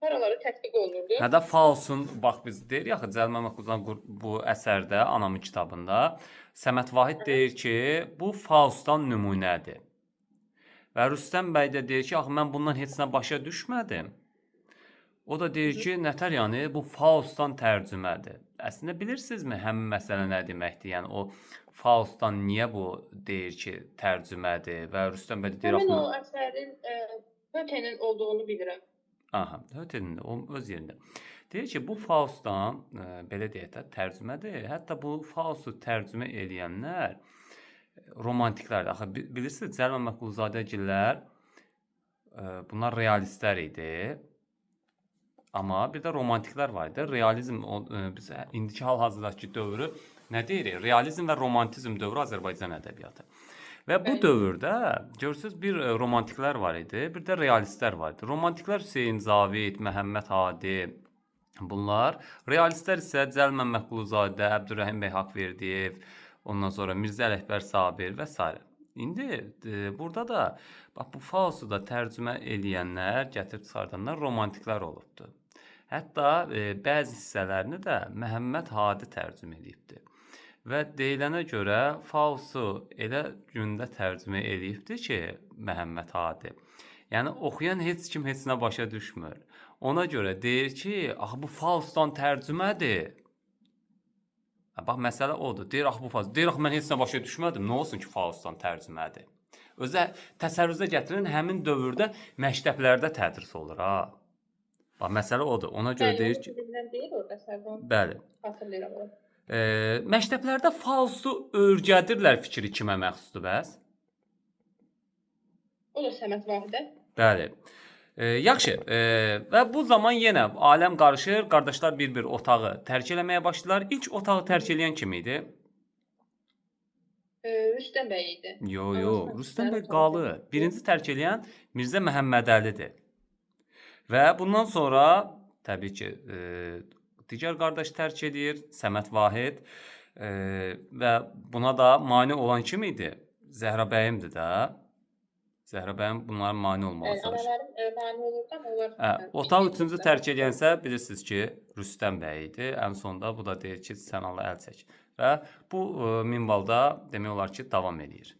Paraları tətbiq olunurdu. Hə də Faustun, bax biz deyirik axı Cəlil Məmmədquluzadə bu əsərdə, Anamın kitabında Səməd Vahid deyir ki, bu Faustdan nümunədir. Və Rüstəm bəy də deyir ki, axı mən bundan heç nə başa düşmədim. O da deyir ki, nətər yəni bu Faustdan tərcümədir. Əslində bilirsinizmi həmin məsələ nə deməkdir? Yəni o Faustdan niyə bu deyir ki, tərcümədir və Rüstəm bəy də deyir Həmin axı o əsərin Hötenin olduğunu bilirəm. aha, Hötenin o öz yerində. Deyir ki, bu Faustdan belə deyək də tərcümədir. Hətta bu Faustu tərcümə edənlər romantiklərdir. Axı bilirsiniz, Cəlil Məmmədquluzadəgillər bunlar realistlər idi. Amma bir də romantiklər var idi. Realizm biz indiki hal-hazırdakı dövrü nə deyirik? Realizm və romantizm dövrü Azərbaycan ədəbiyyatı. Və bu dövrdə görürsüz bir romantiklər var idi, bir də realistlər var idi. Romantiklər Hüseyn Cavid, Məhəmməd Hadi, bunlar. Realistlər isə Cəlil Məmmədquluzadə, Əbdürrəhim bəy Haqverdiyev, ondan sonra Mirzə Ələkbər Sabir və s. İndi burada da bax bu Faustu da tərcümə eləyənlər, gətirib çıxardanlar romantiklər olubdu. Hətta bəzi hissələrini də Məhəmməd Hadi tərcümə edibdi. Və deyilənə görə Faustu elə gündə tərcümə eləyibdi ki, Məhəmməd Hadi. Yəni oxuyan heç kim heç nə başa düşmür. Ona görə deyir ki, axı bu Faustdan tərcümədir. Bax məsələ odur. Deyir axı bu Faust. Deyir axı mən heç nə başa düşmədim. Nə olsun ki, Faustdan tərcümədir. Özə təsəvvürünüzə gətirin, həmin dövrdə məktəblərdə tədris olur ha. Bax məsələ odur. Ona görə deyir ki, deyir orada Sərvan. bəli. Xatırlayıram onu. Məktəblərdə Faustu öyrədirlər fikri kimə məxsusdur bəs? O da Səməd Vahidə. Bəli. Yaxşı, və bu zaman yenə aləm qarışır, qardaşlar bir-bir otağı tərk eləməyə başlayırlar. İlk otağı tərk eləyən kim idi? Rüstəm bəy idi. Yox, Rüstəm bəy qalı. Birinci tərk eləyən Mirzə Məhəmmədəlidir. Və bundan sonra təbii ki, digər qardaş tərk edir, Səməd Vahid və buna da mane olan kim idi? Zəhra bəyimdir də. Zəhra bəyim bunlara mane olmağa çalışır. Anaların mane olurdu, amma onlar... Otaq üçüncü tərk edənsə bilirsiniz ki, Rüstəm bəy idi. Ən sonda bu da deyir ki, sən Allah əl çək. Və bu minvalda demək olar ki, davam edir.